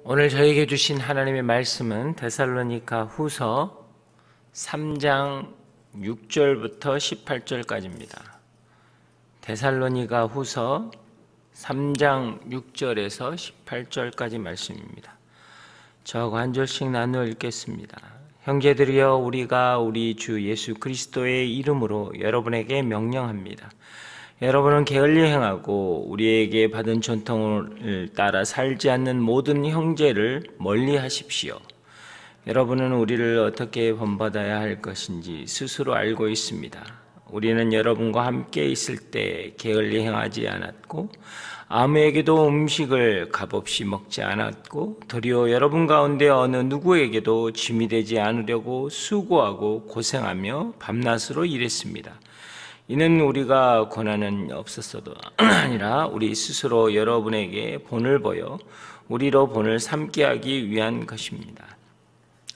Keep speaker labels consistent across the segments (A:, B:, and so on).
A: 오늘 저에게 주신 하나님의 말씀은 데살로니가 후서 3장 6절부터 18절까지입니다. 데살로니가 후서 3장 6절에서 18절까지 말씀입니다. 저하고 한 절씩 나누어 읽겠습니다. 형제들이여, 우리가 우리 주 예수 그리스도의 이름으로 여러분에게 명령합니다. 여러분은 게을리 행하고 우리에게 받은 전통을 따라 살지 않는 모든 형제를 멀리 하십시오. 여러분은 우리를 어떻게 본받아야 할 것인지 스스로 알고 있습니다. 우리는 여러분과 함께 있을 때 게을리 행하지 않았고 아무에게도 음식을 값없이 먹지 않았고 도리어 여러분 가운데 어느 누구에게도 짐이 되지 않으려고 수고하고 고생하며 밤낮으로 일했습니다. 이는 우리가 권한은 없었어도 아니라 우리 스스로 여러분에게 본을 보여 우리로 본을 삼게 하기 위한 것입니다.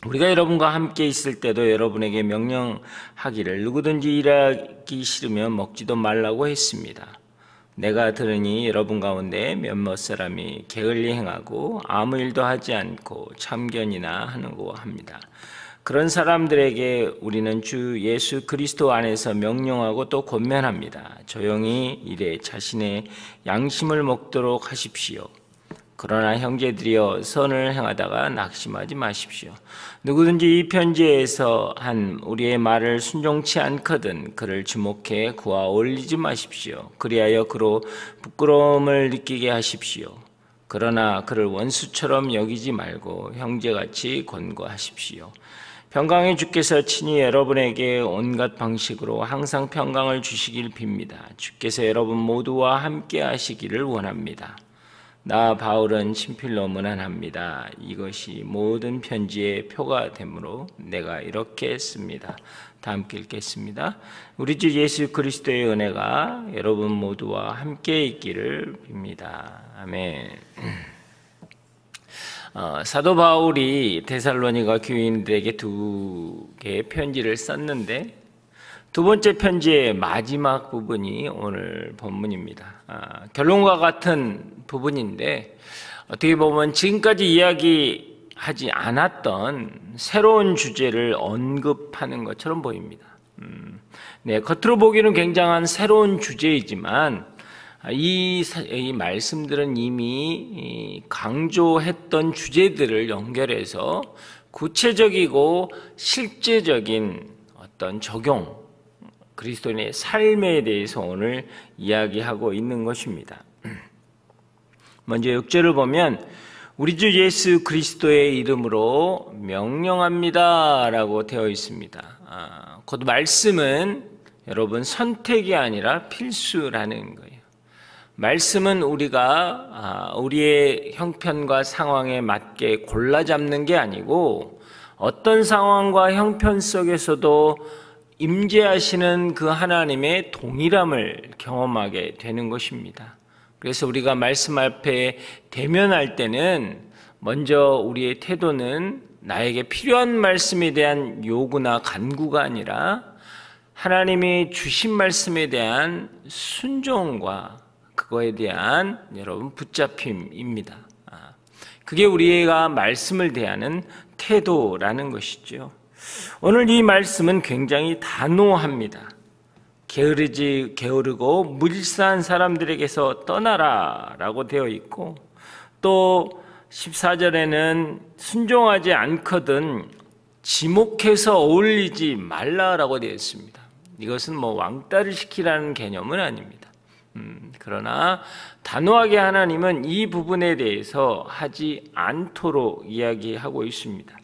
A: 우리가 여러분과 함께 있을 때도 여러분에게 명령하기를 누구든지 일하기 싫으면 먹지도 말라고 했습니다. 내가 들으니 여러분 가운데 몇몇 사람이 게을리 행하고 아무 일도 하지 않고 참견이나 하는고 합니다. 그런 사람들에게 우리는 주 예수 그리스도 안에서 명령하고 또 권면합니다. 조용히 일에 자신의 양심을 먹도록 하십시오. 그러나 형제들이여, 선을 행하다가 낙심하지 마십시오. 누구든지 이 편지에서 한 우리의 말을 순종치 않거든 그를 주목해 구하 올리지 마십시오. 그리하여 그로 부끄러움을 느끼게 하십시오. 그러나 그를 원수처럼 여기지 말고 형제같이 권고하십시오. 평강의 주께서 친히 여러분에게 온갖 방식으로 항상 평강을 주시길 빕니다. 주께서 여러분 모두와 함께 하시기를 원합니다. 나 바울은 친필로 문안합니다. 이것이 모든 편지의 표가 되므로 내가 이렇게 씁니다. 다 함께 읽겠습니다. 우리 주 예수 그리스도의 은혜가 여러분 모두와 함께 있기를 빕니다. 아멘. 사도 바울이 데살로니가 교인들에게 두 개의 편지를 썼는데 두 번째 편지의 마지막 부분이 오늘 본문입니다. 결론과 같은 부분인데 어떻게 보면 지금까지 이야기하지 않았던 새로운 주제를 언급하는 것처럼 보입니다. 네, 겉으로 보기에는 굉장한 새로운 주제이지만 이 말씀들은 이미 강조했던 주제들을 연결해서 구체적이고 실제적인 어떤 적용, 그리스도인의 삶에 대해서 오늘 이야기하고 있는 것입니다. 먼저 6절을 보면 우리 주 예수 그리스도의 이름으로 명령합니다 라고 되어 있습니다. 곧 말씀은 여러분 선택이 아니라 필수라는 거예요. 말씀은 우리가 우리의 형편과 상황에 맞게 골라 잡는 게 아니고 어떤 상황과 형편 속에서도 임재하시는 그 하나님의 동일함을 경험하게 되는 것입니다. 그래서 우리가 말씀 앞에 대면할 때는 먼저 우리의 태도는 나에게 필요한 말씀에 대한 요구나 간구가 아니라 하나님이 주신 말씀에 대한 순종과 그거에 대한 여러분 붙잡힘입니다. 그게 우리가 말씀을 대하는 태도라는 것이죠. 오늘 이 말씀은 굉장히 단호합니다. 게으르고 무질서한 사람들에게서 떠나라 라고 되어 있고 또 14절에는 순종하지 않거든 지목해서 어울리지 말라라고 되어 있습니다. 이것은 왕따를 시키라는 개념은 아닙니다. 그러나 단호하게 하나님은 이 부분에 대해서 하지 않도록 이야기하고 있습니다.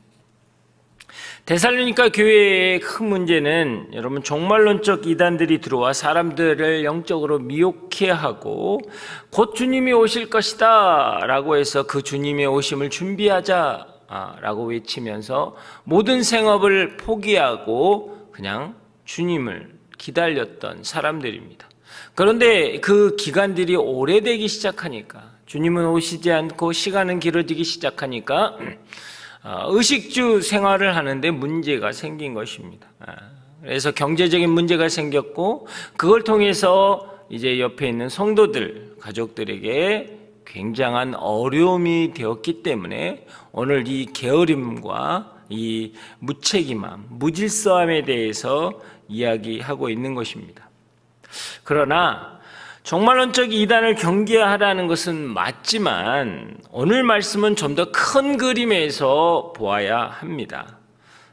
A: 데살로니가 교회의 큰 문제는 여러분 종말론적 이단들이 들어와 사람들을 영적으로 미혹해 하고 곧 주님이 오실 것이다 라고 해서 그 주님의 오심을 준비하자 라고 외치면서 모든 생업을 포기하고 그냥 주님을 기다렸던 사람들입니다. 그런데 그 기간들이 오래되기 시작하니까 주님은 오시지 않고 시간은 길어지기 시작하니까 의식주 생활을 하는데 문제가 생긴 것입니다. 그래서 경제적인 문제가 생겼고 그걸 통해서 이제 옆에 있는 성도들, 가족들에게 굉장한 어려움이 되었기 때문에 오늘 이 게으름과 이 무책임함, 무질서함에 대해서 이야기하고 있는 것입니다. 그러나 종말론적 이단을 경계하라는 것은 맞지만 오늘 말씀은 좀 더 큰 그림에서 보아야 합니다.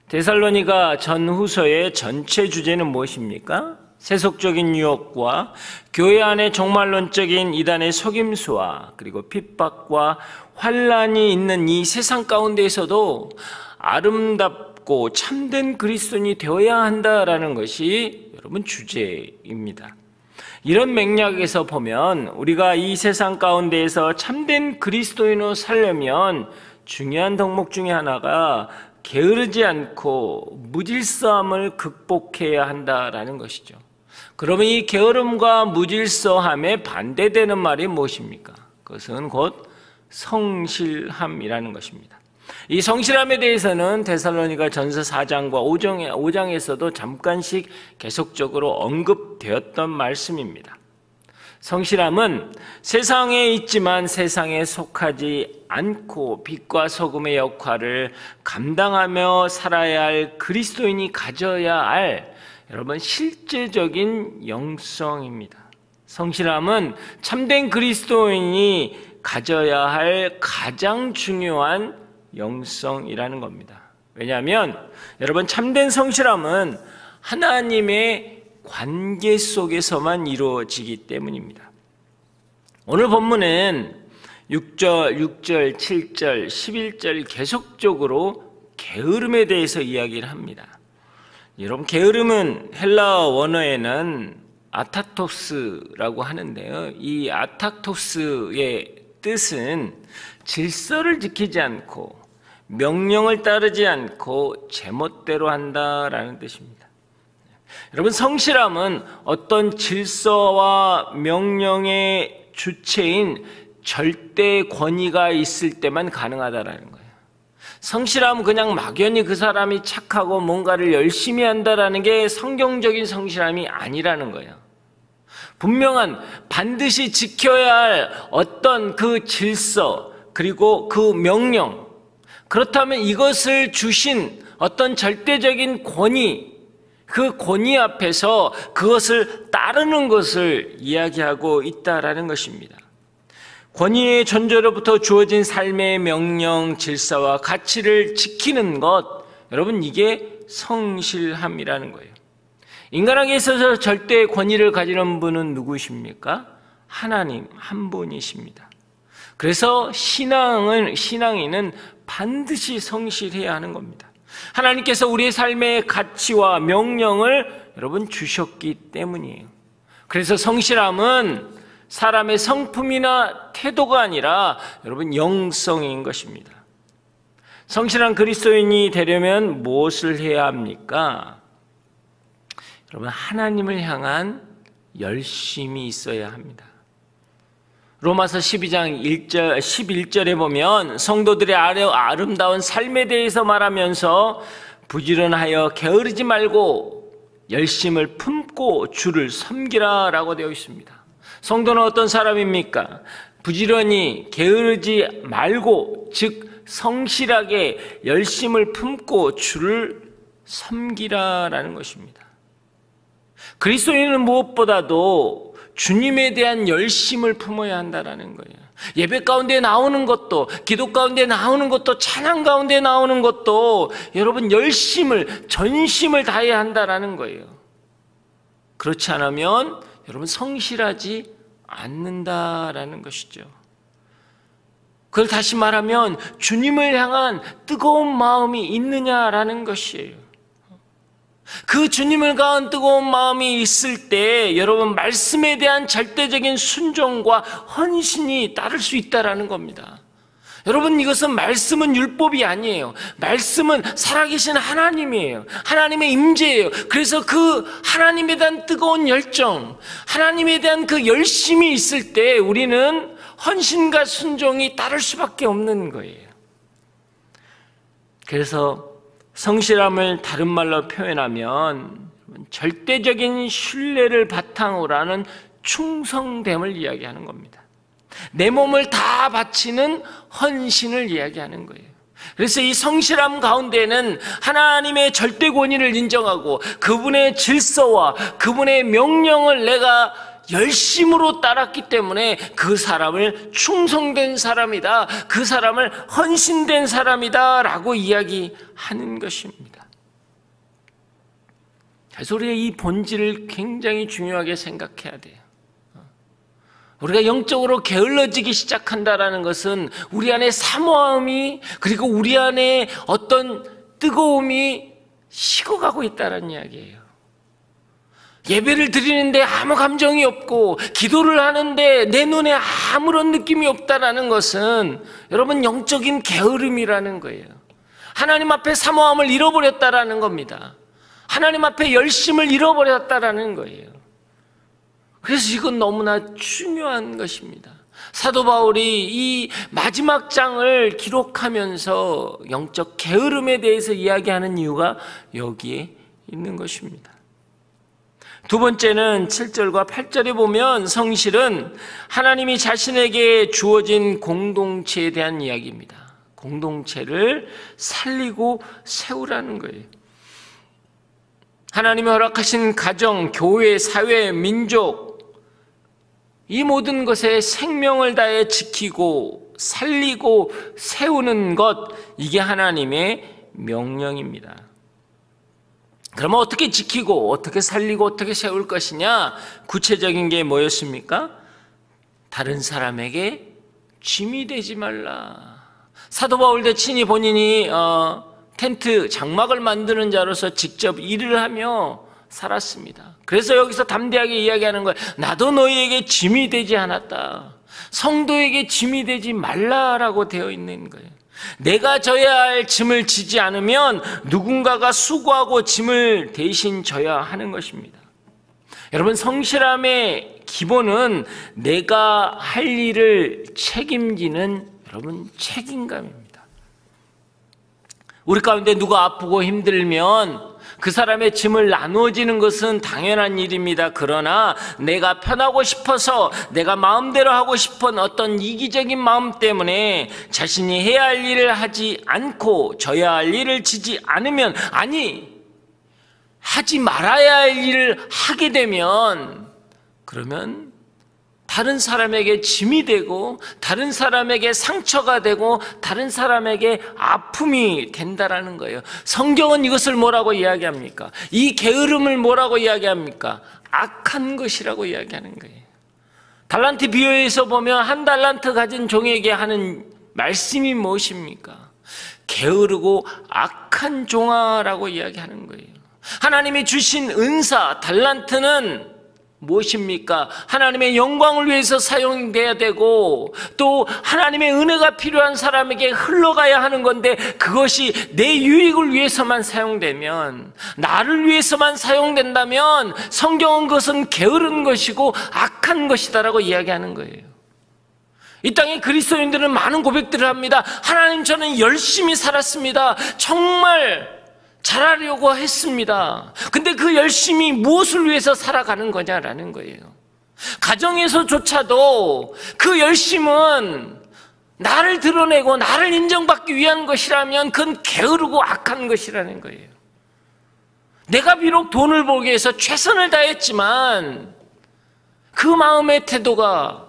A: 데살로니가 전후서의 전체 주제는 무엇입니까? 세속적인 유혹과 교회 안에 종말론적인 이단의 속임수와 그리고 핍박과 환란이 있는 이 세상 가운데에서도 아름답고 참된 그리스도인이 되어야 한다라는 것이 여러분 주제입니다. 이런 맥락에서 보면 우리가 이 세상 가운데에서 참된 그리스도인으로 살려면 중요한 덕목 중에 하나가 게으르지 않고 무질서함을 극복해야 한다라는 것이죠. 그러면 이 게으름과 무질서함에 반대되는 말이 무엇입니까? 그것은 곧 성실함이라는 것입니다. 이 성실함에 대해서는 데살로니가 전서 4장과 5장에서도 잠깐씩 계속적으로 언급되었던 말씀입니다. 성실함은 세상에 있지만 세상에 속하지 않고 빛과 소금의 역할을 감당하며 살아야 할 그리스도인이 가져야 할 여러분 실제적인 영성입니다. 성실함은 참된 그리스도인이 가져야 할 가장 중요한 영성이라는 겁니다. 왜냐하면 여러분 참된 성실함은 하나님의 관계 속에서만 이루어지기 때문입니다. 오늘 본문은 6절, 7절, 11절 계속적으로 게으름에 대해서 이야기를 합니다. 여러분 게으름은 헬라어 원어에는 아타토스라고 하는데요. 이 아타토스의 뜻은 질서를 지키지 않고 명령을 따르지 않고 제멋대로 한다라는 뜻입니다. 여러분 성실함은 어떤 질서와 명령의 주체인 절대 권위가 있을 때만 가능하다라는 거예요. 성실함은 그냥 막연히 그 사람이 착하고 뭔가를 열심히 한다라는 게 성경적인 성실함이 아니라는 거예요. 분명한 반드시 지켜야 할 어떤 그 질서 그리고 그 명령, 그렇다면 이것을 주신 어떤 절대적인 권위, 그 권위 앞에서 그것을 따르는 것을 이야기하고 있다라는 것입니다. 권위의 존재로부터 주어진 삶의 명령, 질서와 가치를 지키는 것, 여러분 이게 성실함이라는 거예요. 인간에게 있어서 절대 권위를 가지는 분은 누구십니까? 하나님 한 분이십니다. 그래서 신앙인은 반드시 성실해야 하는 겁니다. 하나님께서 우리의 삶의 가치와 명령을 여러분 주셨기 때문이에요. 그래서 성실함은 사람의 성품이나 태도가 아니라 여러분 영성인 것입니다. 성실한 그리스도인이 되려면 무엇을 해야 합니까? 여러분 하나님을 향한 열심이 있어야 합니다. 로마서 12장 11절에 보면 성도들의 아름다운 삶에 대해서 말하면서 부지런하여 게으르지 말고 열심을 품고 주를 섬기라 라고 되어 있습니다. 성도는 어떤 사람입니까? 부지런히 게으르지 말고 즉 성실하게 열심을 품고 주를 섬기라라는 것입니다. 그리스도인은 무엇보다도 주님에 대한 열심을 품어야 한다라는 거예요. 예배 가운데 나오는 것도, 기도 가운데 나오는 것도, 찬양 가운데 나오는 것도 여러분 열심을, 전심을 다해야 한다라는 거예요. 그렇지 않으면 여러분 성실하지 않는다라는 것이죠. 그걸 다시 말하면 주님을 향한 뜨거운 마음이 있느냐라는 것이에요. 그 주님을 향한 뜨거운 마음이 있을 때 여러분 말씀에 대한 절대적인 순종과 헌신이 따를 수 있다라는 겁니다. 여러분 이것은 말씀은 율법이 아니에요. 말씀은 살아계신 하나님이에요. 하나님의 임재예요. 그래서 그 하나님에 대한 뜨거운 열정, 하나님에 대한 그 열심이 있을 때 우리는 헌신과 순종이 따를 수밖에 없는 거예요. 그래서 성실함을 다른 말로 표현하면 절대적인 신뢰를 바탕으로 하는 충성됨을 이야기하는 겁니다. 내 몸을 다 바치는 헌신을 이야기하는 거예요. 그래서 이 성실함 가운데는 하나님의 절대 권위를 인정하고 그분의 질서와 그분의 명령을 내가 열심으로 따랐기 때문에 그 사람을 충성된 사람이다, 그 사람을 헌신된 사람이다 라고 이야기하는 것입니다. 그래서 우리가 이 본질을 굉장히 중요하게 생각해야 돼요. 우리가 영적으로 게을러지기 시작한다는 것은 우리 안에 사모함이, 그리고 우리 안에 어떤 뜨거움이 식어가고 있다는 이야기예요. 예배를 드리는데 아무 감정이 없고 기도를 하는데 내 눈에 아무런 느낌이 없다는 것은 여러분 영적인 게으름이라는 거예요. 하나님 앞에 사모함을 잃어버렸다라는 겁니다. 하나님 앞에 열심을 잃어버렸다라는 거예요. 그래서 이건 너무나 중요한 것입니다. 사도 바울이 이 마지막 장을 기록하면서 영적 게으름에 대해서 이야기하는 이유가 여기에 있는 것입니다. 두 번째는 7절과 8절에 보면 성실은 하나님이 자신에게 주어진 공동체에 대한 이야기입니다. 공동체를 살리고 세우라는 거예요. 하나님이 허락하신 가정, 교회, 사회, 민족, 이 모든 것에 생명을 다해 지키고 살리고 세우는 것, 이게 하나님의 명령입니다. 그러면 어떻게 지키고 어떻게 살리고 어떻게 세울 것이냐? 구체적인 게 뭐였습니까? 다른 사람에게 짐이 되지 말라. 사도 바울 대신이 본인이 텐트 장막을 만드는 자로서 직접 일을 하며 살았습니다. 그래서 여기서 담대하게 이야기하는 거예요. 나도 너희에게 짐이 되지 않았다. 성도에게 짐이 되지 말라라고 되어 있는 거예요. 내가 져야 할 짐을 지지 않으면 누군가가 수고하고 짐을 대신 져야 하는 것입니다. 여러분, 성실함의 기본은 내가 할 일을 책임지는 여러분 책임감입니다. 우리 가운데 누가 아프고 힘들면 그 사람의 짐을 나누어지는 것은 당연한 일입니다. 그러나 내가 편하고 싶어서 내가 마음대로 하고 싶은 어떤 이기적인 마음 때문에 자신이 해야 할 일을 하지 않고 져야 할 일을 지지 않으면, 아니 하지 말아야 할 일을 하게 되면, 그러면 다른 사람에게 짐이 되고 다른 사람에게 상처가 되고 다른 사람에게 아픔이 된다라는 거예요. 성경은 이것을 뭐라고 이야기합니까? 이 게으름을 뭐라고 이야기합니까? 악한 것이라고 이야기하는 거예요. 달란트 비유에서 보면 한 달란트 가진 종에게 하는 말씀이 무엇입니까? 게으르고 악한 종아라고 이야기하는 거예요. 하나님이 주신 은사 달란트는 무엇입니까? 하나님의 영광을 위해서 사용돼야 되고 또 하나님의 은혜가 필요한 사람에게 흘러가야 하는 건데, 그것이 내 유익을 위해서만 사용되면, 나를 위해서만 사용된다면 성경은 그것은 게으른 것이고 악한 것이다라고 이야기하는 거예요. 이 땅에 그리스도인들은 많은 고백들을 합니다. 하나님, 저는 열심히 살았습니다. 정말 잘하려고 했습니다. 근데 그 열심히 무엇을 위해서 살아가는 거냐라는 거예요. 가정에서조차도 그 열심은 나를 드러내고 나를 인정받기 위한 것이라면 그건 게으르고 악한 것이라는 거예요. 내가 비록 돈을 벌기 위해서 최선을 다했지만 그 마음의 태도가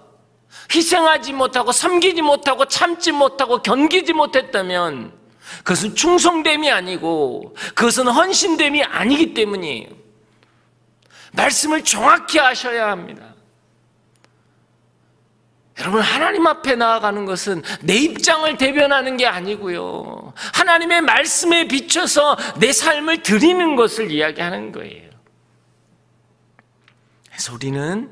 A: 희생하지 못하고 섬기지 못하고 참지 못하고 견디지 못했다면 그것은 충성됨이 아니고 그것은 헌신됨이 아니기 때문이에요. 말씀을 정확히 하셔야 합니다. 여러분, 하나님 앞에 나아가는 것은 내 입장을 대변하는 게 아니고요, 하나님의 말씀에 비춰서 내 삶을 드리는 것을 이야기하는 거예요. 그래서 우리는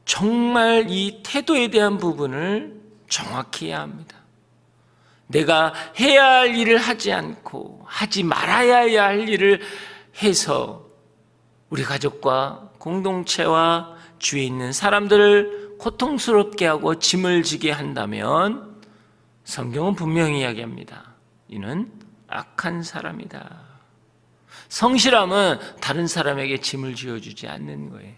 A: 정말 이 태도에 대한 부분을 정확히 해야 합니다. 내가 해야 할 일을 하지 않고 하지 말아야 할 일을 해서 우리 가족과 공동체와 주위에 있는 사람들을 고통스럽게 하고 짐을 지게 한다면 성경은 분명히 이야기합니다. 이는 악한 사람이다. 성실함은 다른 사람에게 짐을 지어주지 않는 거예요.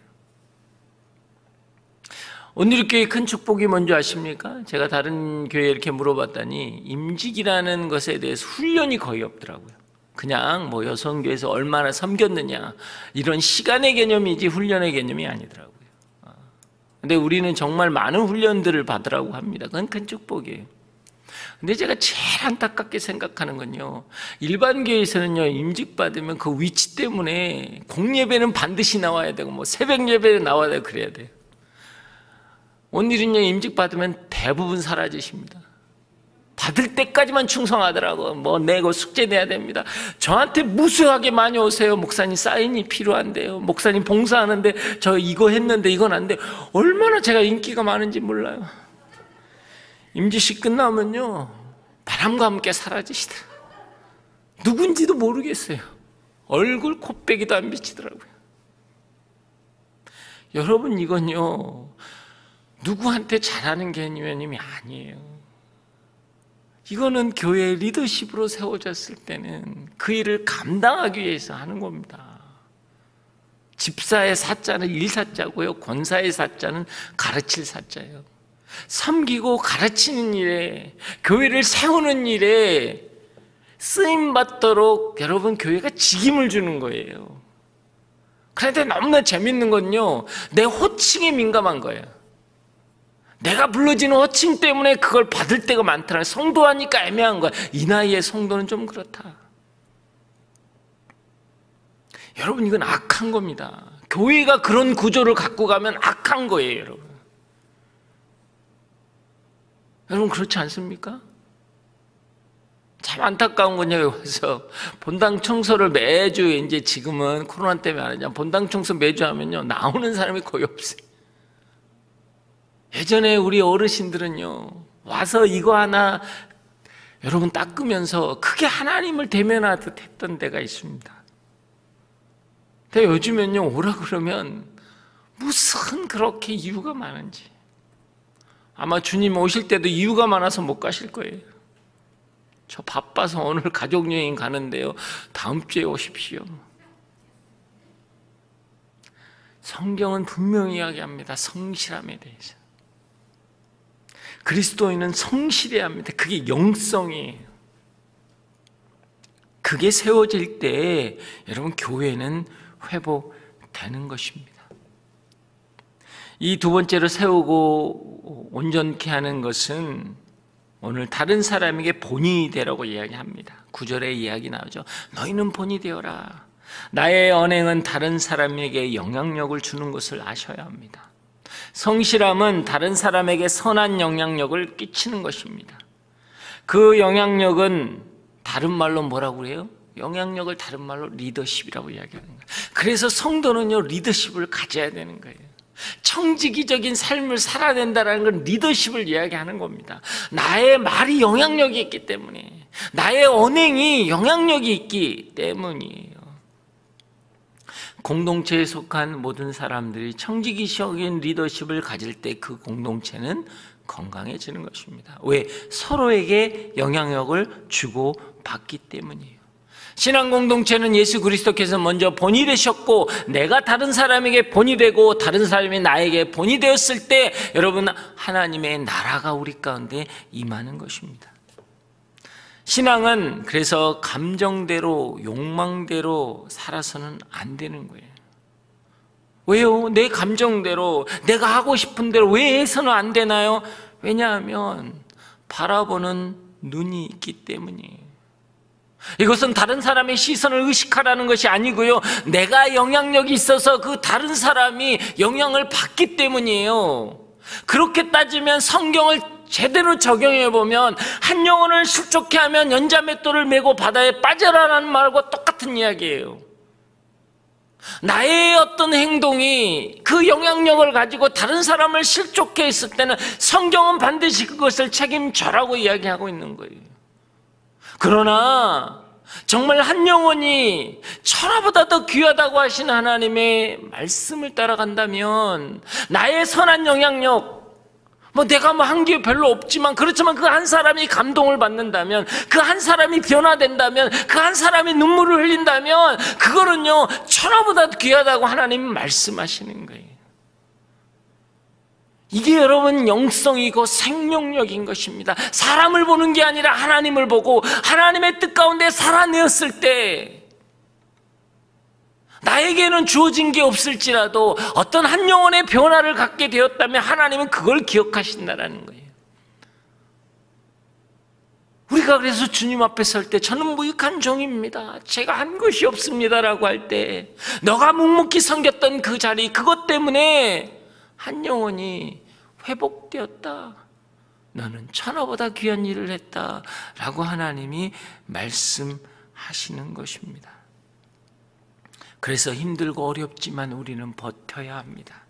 A: 오늘 교회 큰 축복이 뭔지 아십니까? 제가 다른 교회에 이렇게 물어봤더니 임직이라는 것에 대해서 훈련이 거의 없더라고요. 그냥 뭐 여성교회에서 얼마나 섬겼느냐 이런 시간의 개념이지 훈련의 개념이 아니더라고요. 근데 우리는 정말 많은 훈련들을 받으라고 합니다. 그건 큰 축복이에요. 근데 제가 제일 안타깝게 생각하는 건요, 일반 교회에서는요, 임직 받으면 그 위치 때문에 공예배는 반드시 나와야 되고 뭐 새벽 예배는 나와야 되고 그래야 돼요. 오늘은요, 임직 받으면 대부분 사라지십니다. 받을 때까지만 충성하더라고. 뭐 내고 숙제 내야 됩니다. 저한테 무수하게 많이 오세요. 목사님 사인이 필요한데요. 목사님 봉사하는데 저 이거 했는데 이건 안 돼요. 얼마나 제가 인기가 많은지 몰라요. 임지식 끝나면요, 바람과 함께 사라지시더라. 누군지도 모르겠어요. 얼굴 코빼기도 안 비치더라고요. 여러분, 이건요, 누구한테 잘하는 개념이 아니에요. 이거는 교회의 리더십으로 세워졌을 때는 그 일을 감당하기 위해서 하는 겁니다. 집사의 사자는 일사자고요, 권사의 사자는 가르칠 사자예요. 섬기고 가르치는 일에, 교회를 세우는 일에 쓰임받도록 여러분 교회가 직임을 주는 거예요. 그런데 너무나 재밌는 건요, 내 호칭에 민감한 거예요. 내가 불러지는 호칭 때문에 그걸 받을 때가 많더라. 성도하니까 애매한 거야. 이 나이에 성도는 좀 그렇다. 여러분, 이건 악한 겁니다. 교회가 그런 구조를 갖고 가면 악한 거예요, 여러분. 여러분, 그렇지 않습니까? 참 안타까운 건요, 여기서 본당 청소를 매주, 이제 지금은 코로나 때문에 안 하잖아요. 본당 청소 매주 하면요, 나오는 사람이 거의 없어요. 예전에 우리 어르신들은요, 와서 이거 하나 여러분 닦으면서 크게 하나님을 대면하듯 했던 데가 있습니다. 근데 요즘엔요, 오라 그러면 무슨 그렇게 이유가 많은지. 아마 주님 오실 때도 이유가 많아서 못 가실 거예요. 저 바빠서 오늘 가족여행 가는데요, 다음 주에 오십시오. 성경은 분명히 이야기합니다. 성실함에 대해서. 그리스도인은 성실해야 합니다. 그게 영성이에요. 그게 세워질 때 여러분 교회는 회복되는 것입니다. 이 두 번째로 세우고 온전케 하는 것은 오늘 다른 사람에게 본이 되라고 이야기합니다. 9절에 이야기 나오죠. 너희는 본이 되어라. 나의 언행은 다른 사람에게 영향력을 주는 것을 아셔야 합니다. 성실함은 다른 사람에게 선한 영향력을 끼치는 것입니다. 그 영향력은 다른 말로 뭐라고 그래요? 영향력을 다른 말로 리더십이라고 이야기하는 거예요. 그래서 성도는요, 리더십을 가져야 되는 거예요. 청지기적인 삶을 살아야 된다는 건 리더십을 이야기하는 겁니다. 나의 말이 영향력이 있기 때문에, 나의 언행이 영향력이 있기 때문이에요. 공동체에 속한 모든 사람들이 청지기적인 리더십을 가질 때 그 공동체는 건강해지는 것입니다. 왜? 서로에게 영향력을 주고 받기 때문이에요. 신앙 공동체는 예수 그리스도께서 먼저 본이 되셨고, 내가 다른 사람에게 본이 되고 다른 사람이 나에게 본이 되었을 때 여러분, 하나님의 나라가 우리 가운데 임하는 것입니다. 신앙은 그래서 감정대로, 욕망대로 살아서는 안 되는 거예요. 왜요? 내 감정대로, 내가 하고 싶은 대로 왜 해서는 안 되나요? 왜냐하면 바라보는 눈이 있기 때문이에요. 이것은 다른 사람의 시선을 의식하라는 것이 아니고요, 내가 영향력이 있어서 그 다른 사람이 영향을 받기 때문이에요. 그렇게 따지면 성경을 제대로 적용해 보면 한 영혼을 술좋게 하면 연자맷돌을 메고 바다에 빠져라라는 말과 똑같은 이야기예요. 나의 어떤 행동이 그 영향력을 가지고 다른 사람을 실족해 있을 때는 성경은 반드시 그것을 책임져라고 이야기하고 있는 거예요. 그러나 정말 한 영혼이 천하보다 더 귀하다고 하신 하나님의 말씀을 따라간다면, 나의 선한 영향력, 내가 한 게 별로 없지만, 그렇지만 그 한 사람이 감동을 받는다면, 그 한 사람이 변화된다면, 그 한 사람이 눈물을 흘린다면, 그거는요, 천하보다 귀하다고 하나님이 말씀하시는 거예요. 이게 여러분 영성이고 생명력인 것입니다. 사람을 보는 게 아니라 하나님을 보고 하나님의 뜻 가운데 살아내었을 때 나에게는 주어진 게 없을지라도 어떤 한 영혼의 변화를 갖게 되었다면 하나님은 그걸 기억하신다는 거예요. 우리가 그래서 주님 앞에 설 때 저는 무익한 종입니다, 제가 한 것이 없습니다라고 할 때 너가 묵묵히 섬겼던 그 자리, 그것 때문에 한 영혼이 회복되었다, 너는 천하보다 귀한 일을 했다 라고 하나님이 말씀하시는 것입니다. 그래서 힘들고 어렵지만 우리는 버텨야 합니다.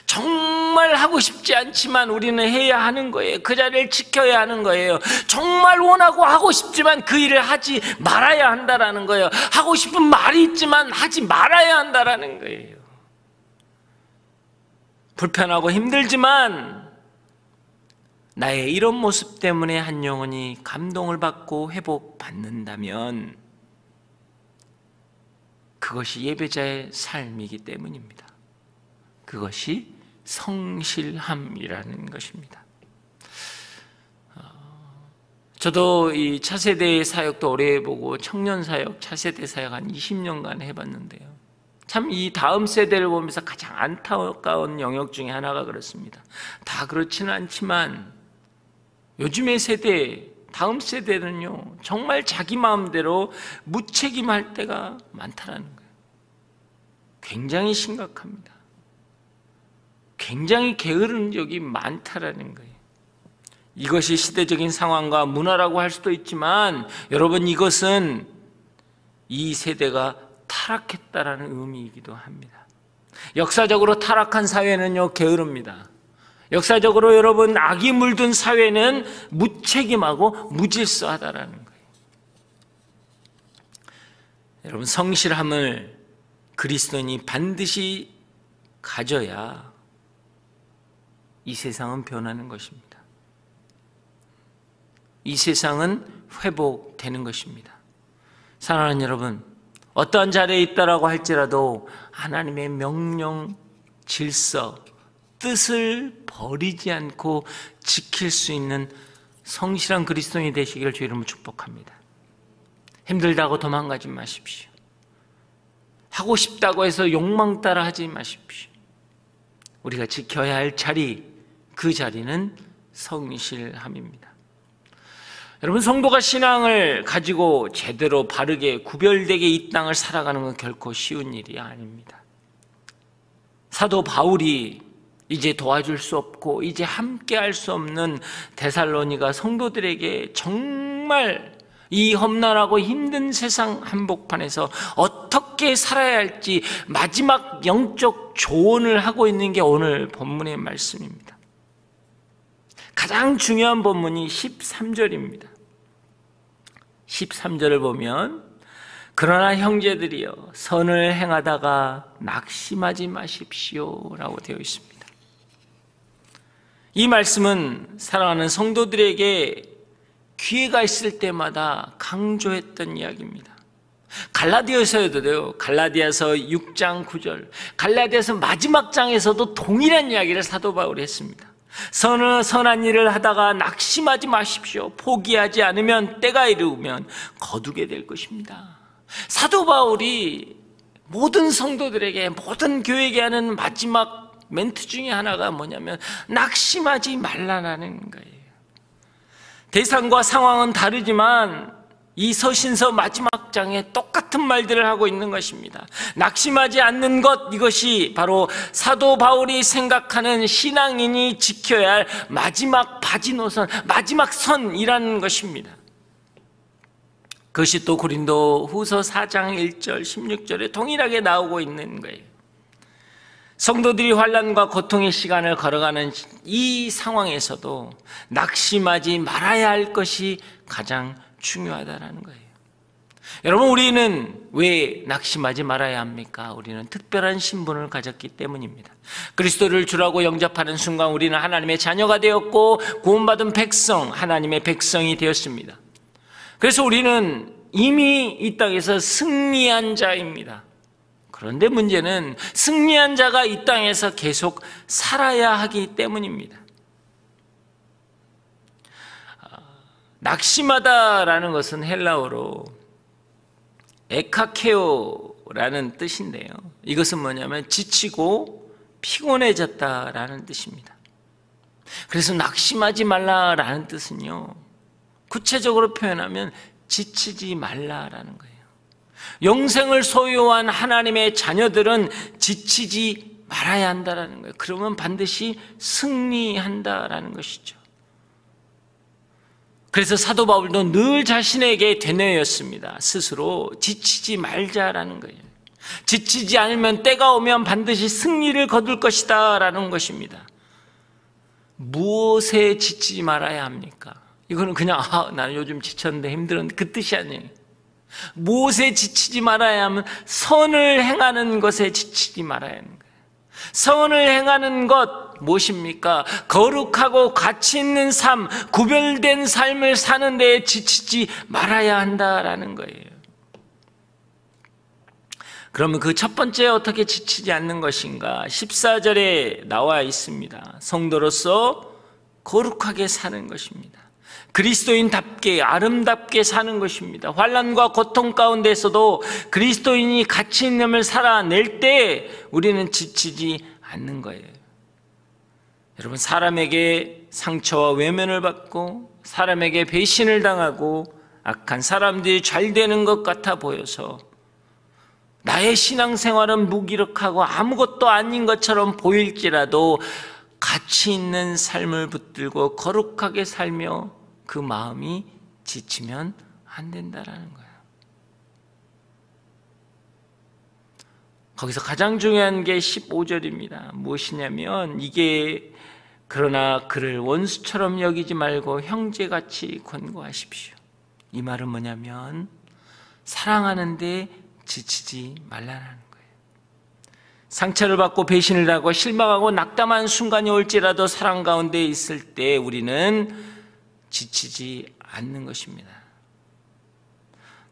A: 정말 하고 싶지 않지만 우리는 해야 하는 거예요. 그 자리를 지켜야 하는 거예요. 정말 원하고 하고 싶지만 그 일을 하지 말아야 한다라는 거예요. 하고 싶은 말이 있지만 하지 말아야 한다라는 거예요. 불편하고 힘들지만 나의 이런 모습 때문에 한 영혼이 감동을 받고 회복받는다면 그것이 예배자의 삶이기 때문입니다. 그것이 성실함이라는 것입니다. 저도 이 차세대 사역도 오래 해보고 청년 사역, 차세대 사역 한 20년간 해봤는데요, 참 이 다음 세대를 보면서 가장 안타까운 영역 중에 하나가 그렇습니다. 다 그렇지는 않지만 요즘의 세대, 다음 세대는요 정말 자기 마음대로 무책임할 때가 많다라는 거예요. 굉장히 심각합니다. 굉장히 게으른 적이 많다라는 거예요. 이것이 시대적인 상황과 문화라고 할 수도 있지만 여러분, 이것은 이 세대가 타락했다라는 의미이기도 합니다. 역사적으로 타락한 사회는요 게으릅니다. 역사적으로 여러분 악이 물든 사회는 무책임하고 무질서하다라는 거예요. 여러분, 성실함을 그리스도인이 반드시 가져야 이 세상은 변하는 것입니다. 이 세상은 회복되는 것입니다. 사랑하는 여러분, 어떠한 자리에 있다라고 할지라도 하나님의 명령, 질서, 뜻을 버리지 않고 지킬 수 있는 성실한 그리스도인이 되시기를 주의 이름으로 축복합니다. 힘들다고 도망가지 마십시오. 하고 싶다고 해서 욕망 따라 하지 마십시오. 우리가 지켜야 할 자리, 그 자리는 성실함입니다. 여러분, 성도가 신앙을 가지고 제대로 바르게 구별되게 이 땅을 살아가는 건 결코 쉬운 일이 아닙니다. 사도 바울이 이제 도와줄 수 없고 이제 함께 할 수 없는 데살로니가 성도들에게 정말 이 험난하고 힘든 세상 한복판에서 어떻게 살아야 할지 마지막 영적 조언을 하고 있는 게 오늘 본문의 말씀입니다. 가장 중요한 본문이 13절입니다. 13절을 보면 그러나 형제들이여 선을 행하다가 낙심하지 마십시오 라고 되어 있습니다. 이 말씀은 사랑하는 성도들에게 기회가 있을 때마다 강조했던 이야기입니다. 갈라디아서에도요, 갈라디아서 6장 9절, 갈라디아서 마지막 장에서도 동일한 이야기를 사도 바울이 했습니다. 선한 일을 하다가 낙심하지 마십시오. 포기하지 않으면 때가 이르면 거두게 될 것입니다. 사도 바울이 모든 성도들에게, 모든 교회에게 하는 마지막 멘트 중에 하나가 뭐냐면 낙심하지 말라는 거예요. 대상과 상황은 다르지만 이 서신서 마지막 장에 똑같은 말들을 하고 있는 것입니다. 낙심하지 않는 것, 이것이 바로 사도 바울이 생각하는 신앙인이 지켜야 할 마지막 바지노선, 마지막 선이라는 것입니다. 그것이 또 고린도 후서 4장 1절 16절에 동일하게 나오고 있는 거예요. 성도들이 환난과 고통의 시간을 걸어가는 이 상황에서도 낙심하지 말아야 할 것이 가장 중요하다는 거예요. 여러분, 우리는 왜 낙심하지 말아야 합니까? 우리는 특별한 신분을 가졌기 때문입니다. 그리스도를 주라고 영접하는 순간 우리는 하나님의 자녀가 되었고 구원받은 백성, 하나님의 백성이 되었습니다. 그래서 우리는 이미 이 땅에서 승리한 자입니다. 그런데 문제는 승리한 자가 이 땅에서 계속 살아야 하기 때문입니다. 낙심하다라는 것은 헬라어로 에카케오라는 뜻인데요. 이것은 뭐냐면 지치고 피곤해졌다라는 뜻입니다. 그래서 낙심하지 말라라는 뜻은요, 구체적으로 표현하면 지치지 말라라는 거예요. 영생을 소유한 하나님의 자녀들은 지치지 말아야 한다라는 거예요. 그러면 반드시 승리한다라는 것이죠. 그래서 사도 바울도 늘 자신에게 되뇌었습니다. 스스로 지치지 말자라는 거예요. 지치지 않으면 때가 오면 반드시 승리를 거둘 것이다 라는 것입니다. 무엇에 지치지 말아야 합니까? 이거는 그냥 나는 요즘 지쳤는데 힘들었는데 그 뜻이 아니에요. 무엇에 지치지 말아야 하면 선을 행하는 것에 지치지 말아야 하는 거예요. 선을 행하는 것 무엇입니까? 거룩하고 가치 있는 삶, 구별된 삶을 사는 데에 지치지 말아야 한다라는 거예요. 그러면 그 첫 번째 어떻게 지치지 않는 것인가? 14절에 나와 있습니다. 성도로서 거룩하게 사는 것입니다. 그리스도인답게 아름답게 사는 것입니다. 환난과 고통 가운데서도 그리스도인이 가치 있는 삶을 살아낼 때 우리는 지치지 않는 거예요. 여러분, 사람에게 상처와 외면을 받고 사람에게 배신을 당하고 악한 사람들이 잘 되는 것 같아 보여서 나의 신앙생활은 무기력하고 아무것도 아닌 것처럼 보일지라도 가치 있는 삶을 붙들고 거룩하게 살며 그 마음이 지치면 안 된다라는 거예요. 거기서 가장 중요한 게 15절입니다. 무엇이냐면 이게 그러나 그를 원수처럼 여기지 말고 형제같이 권고하십시오. 이 말은 뭐냐면 사랑하는데 지치지 말라는 거예요. 상처를 받고 배신을 하고 실망하고 낙담한 순간이 올지라도 사랑 가운데 있을 때 우리는 지치지 않는 것입니다.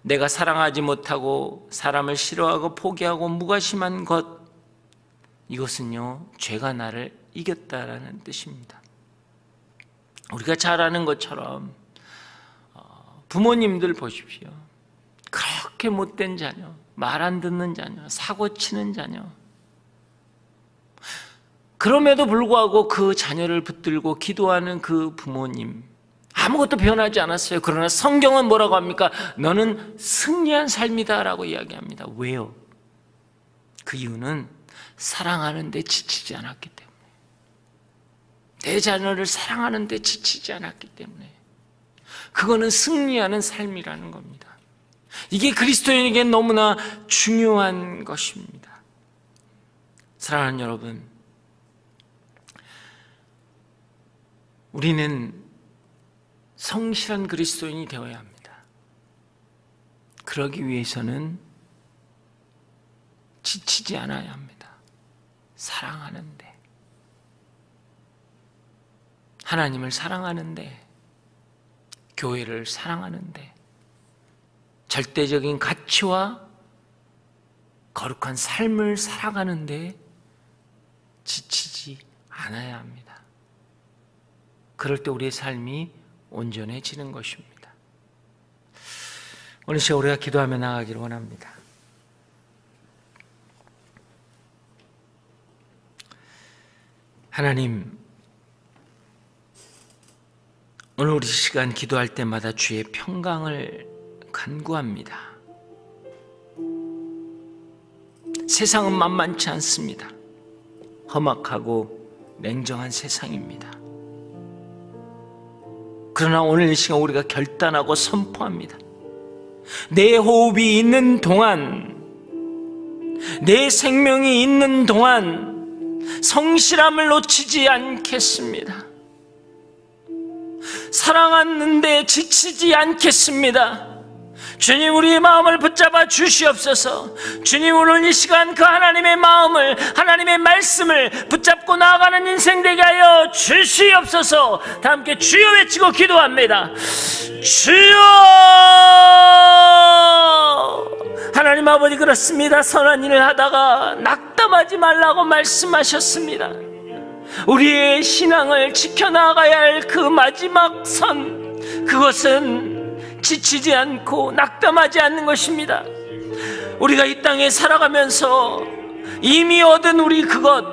A: 내가 사랑하지 못하고 사람을 싫어하고 포기하고 무관심한 것, 이것은요 죄가 나를 이겼다라는 뜻입니다. 우리가 잘 아는 것처럼 부모님들 보십시오. 그렇게 못된 자녀, 말 안 듣는 자녀, 사고 치는 자녀, 그럼에도 불구하고 그 자녀를 붙들고 기도하는 그 부모님, 아무것도 변하지 않았어요. 그러나 성경은 뭐라고 합니까? 너는 승리한 삶이다 라고 이야기합니다. 왜요? 그 이유는 사랑하는 데 지치지 않았기 때문에, 내 자녀를 사랑하는 데 지치지 않았기 때문에, 그거는 승리하는 삶이라는 겁니다. 이게 그리스도인에게 너무나 중요한 것입니다. 사랑하는 여러분, 우리는 성실한 그리스도인이 되어야 합니다. 그러기 위해서는 지치지 않아야 합니다. 사랑하는데, 하나님을 사랑하는데, 교회를 사랑하는데, 절대적인 가치와 거룩한 삶을 살아가는데 지치지 않아야 합니다. 그럴 때 우리의 삶이 온전해지는 것입니다. 오늘 시간 우리가 기도하며 나가기를 원합니다. 하나님, 오늘 우리 시간 기도할 때마다 주의 평강을 간구합니다. 세상은 만만치 않습니다. 험악하고 냉정한 세상입니다. 그러나 오늘 이 시간 우리가 결단하고 선포합니다. 내 호흡이 있는 동안, 내 생명이 있는 동안 성실함을 놓치지 않겠습니다. 사랑하는데 지치지 않겠습니다. 주님, 우리의 마음을 붙잡아 주시옵소서. 주님, 오늘 이 시간 그 하나님의 마음을, 하나님의 말씀을 붙잡고 나아가는 인생 되게 하여 주시옵소서. 다 함께 주여 외치고 기도합니다. 주여! 하나님 아버지 그렇습니다. 선한 일을 하다가 낙담하지 말라고 말씀하셨습니다. 우리의 신앙을 지켜나가야 할 그 마지막 선, 그것은 지치지 않고 낙담하지 않는 것입니다. 우리가 이 땅에 살아가면서 이미 얻은 우리 그것,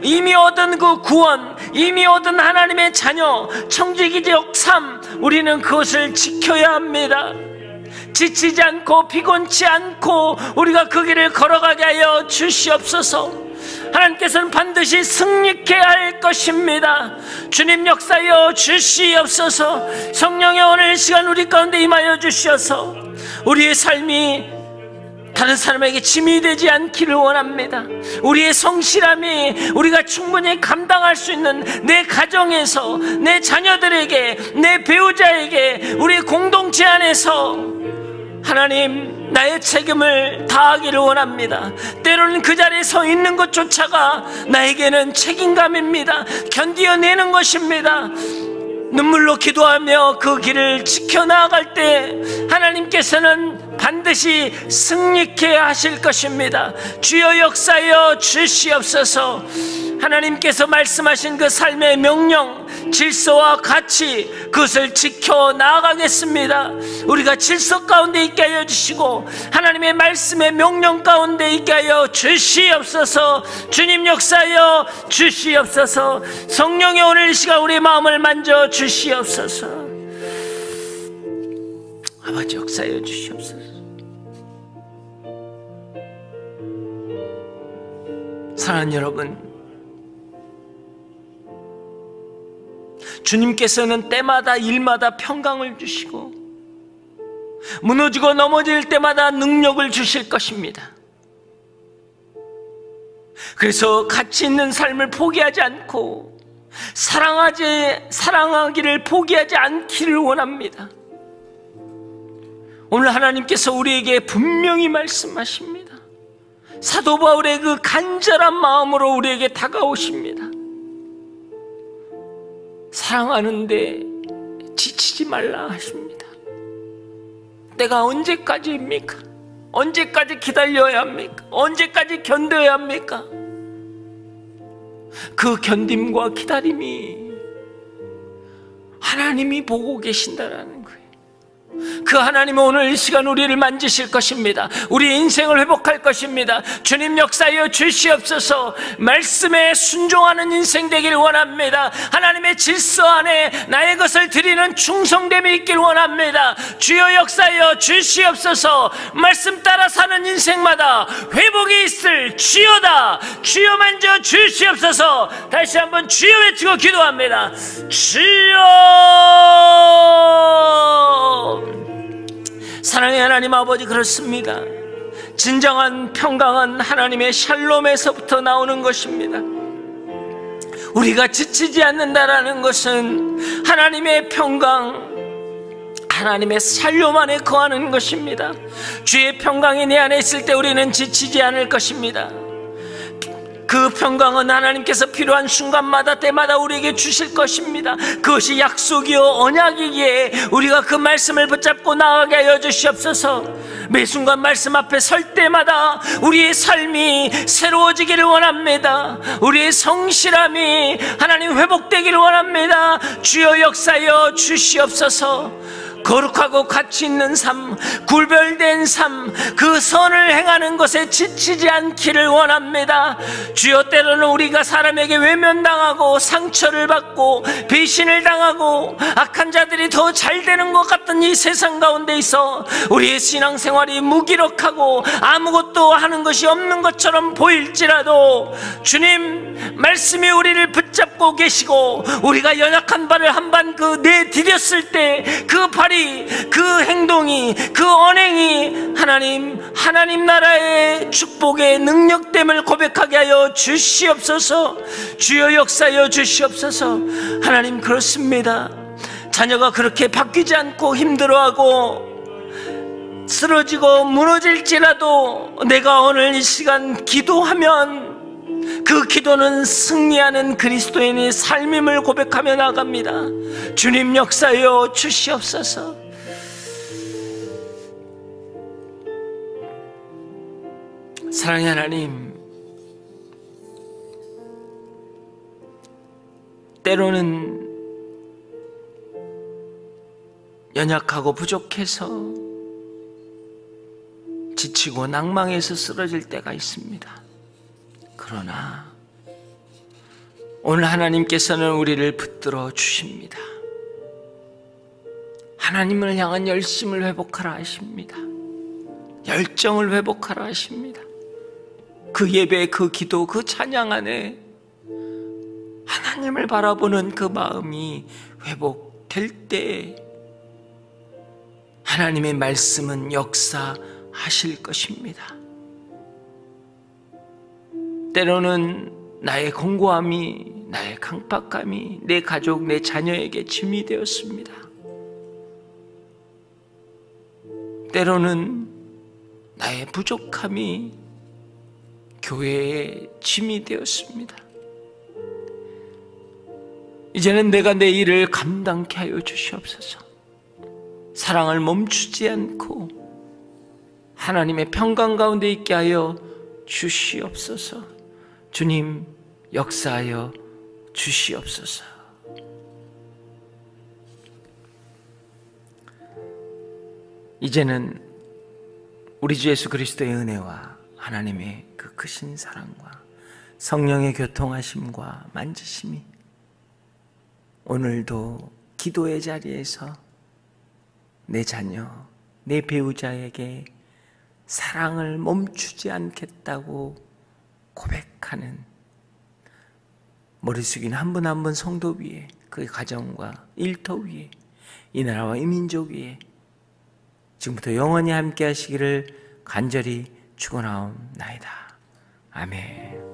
A: 이미 얻은 그 구원, 이미 얻은 하나님의 자녀, 청지기적 삶, 우리는 그것을 지켜야 합니다. 지치지 않고 피곤치 않고 우리가 그 길을 걸어가게 하여 주시옵소서. 하나님께서는 반드시 승리케 할 것입니다. 주님 역사여 주시옵소서. 성령의 오늘 시간 우리 가운데 임하여 주시어서 우리의 삶이 다른 사람에게 짐이 되지 않기를 원합니다. 우리의 성실함이 우리가 충분히 감당할 수 있는 내 가정에서, 내 자녀들에게, 내 배우자에게, 우리 공동체 안에서 하나님, 나의 책임을 다하기를 원합니다. 때로는 그 자리에 서 있는 것조차가 나에게는 책임감입니다. 견디어내는 것입니다. 눈물로 기도하며 그 길을 지켜나갈 때 하나님께서는 반드시 승리케 하실 것입니다. 주여 역사여 주시옵소서. 하나님께서 말씀하신 그 삶의 명령, 질서와 가치, 그것을 지켜나가겠습니다. 우리가 질서 가운데 있게 하여 주시고 하나님의 말씀의 명령 가운데 있게 하여 주시옵소서. 주님 역사여 주시옵소서. 성령의 오늘 이 시간 우리의 마음을 만져 주시옵소서. 아버지 역사여 주시옵소서. 사랑하는 여러분, 주님께서는 때마다 일마다 평강을 주시고 무너지고 넘어질 때마다 능력을 주실 것입니다. 그래서 가치 있는 삶을 포기하지 않고 사랑하기를 포기하지 않기를 원합니다. 오늘 하나님께서 우리에게 분명히 말씀하십니다. 사도 바울의 그 간절한 마음으로 우리에게 다가오십니다. 사랑하는데 지치지 말라 하십니다. 내가 언제까지입니까? 언제까지 기다려야 합니까? 언제까지 견뎌야 합니까? 그 견딤과 기다림이 하나님이 보고 계신다라는 거예요. 그 하나님은 오늘 이 시간 우리를 만지실 것입니다. 우리의 인생을 회복할 것입니다. 주님 역사여 주시옵소서. 말씀에 순종하는 인생 되길 원합니다. 하나님의 질서 안에 나의 것을 드리는 충성됨이 있길 원합니다. 주여 역사여 주시옵소서. 말씀 따라 사는 인생마다 회복이 있을 주여다. 주여 만져 주시옵소서. 다시 한번 주여 외치고 기도합니다. 주여. 사랑의 하나님 아버지, 그렇습니다. 진정한 평강은 하나님의 샬롬에서부터 나오는 것입니다. 우리가 지치지 않는다라는 것은 하나님의 평강, 하나님의 샬롬 안에 거하는 것입니다. 주의 평강이 내 안에 있을 때 우리는 지치지 않을 것입니다. 그 평강은 하나님께서 필요한 순간마다 때마다 우리에게 주실 것입니다. 그것이 약속이요 언약이기에 우리가 그 말씀을 붙잡고 나아가게 하여 주시옵소서. 매 순간 말씀 앞에 설 때마다 우리의 삶이 새로워지기를 원합니다. 우리의 성실함이 하나님 회복되기를 원합니다. 주여 역사여 주시옵소서. 거룩하고 가치 있는 삶, 구별된 삶, 그 선을 행하는 것에 지치지 않기를 원합니다. 주여, 때로는 우리가 사람에게 외면당하고 상처를 받고 배신을 당하고 악한 자들이 더 잘 되는 것 같은 이 세상 가운데 있어 우리의 신앙생활이 무기력하고 아무것도 하는 것이 없는 것처럼 보일지라도 주님 말씀이 우리를 붙잡고 계시고 우리가 연약한 발을 한 번 그 내디뎠을 때 그 발이, 그 행동이, 그 언행이 하나님 나라의 축복의 능력됨을 고백하게 하여 주시옵소서. 주여 역사여 주시옵소서. 하나님, 그렇습니다. 자녀가 그렇게 바뀌지 않고 힘들어하고 쓰러지고 무너질지라도 내가 오늘 이 시간 기도하면 그 기도는 승리하는 그리스도인의 삶임을 고백하며 나갑니다. 주님 역사여 주시옵소서. 사랑의 하나님, 때로는 연약하고 부족해서 지치고 낭망해서 쓰러질 때가 있습니다. 그러나 오늘 하나님께서는 우리를 붙들어 주십니다. 하나님을 향한 열심을 회복하라 하십니다. 열정을 회복하라 하십니다. 그 예배, 그 기도, 그 찬양 안에 하나님을 바라보는 그 마음이 회복될 때 하나님의 말씀은 역사하실 것입니다. 때로는 나의 공고함이, 나의 강박감이 내 가족, 내 자녀에게 짐이 되었습니다. 때로는 나의 부족함이 교회의 짐이 되었습니다. 이제는 내가 내 일을 감당케 하여 주시옵소서. 사랑을 멈추지 않고 하나님의 평강 가운데 있게 하여 주시옵소서. 주님, 역사하여 주시옵소서. 이제는 우리 주 예수 그리스도의 은혜와 하나님의 그 크신 사랑과 성령의 교통하심과 만지심이 오늘도 기도의 자리에서 내 자녀, 내 배우자에게 사랑을 멈추지 않겠다고 고백하는 머리 숙인 한 분 한 분 성도 위에, 그 가정과 일터 위에, 이 나라와 이 민족 위에 지금부터 영원히 함께 하시기를 간절히 축원하옵나이다. 아멘.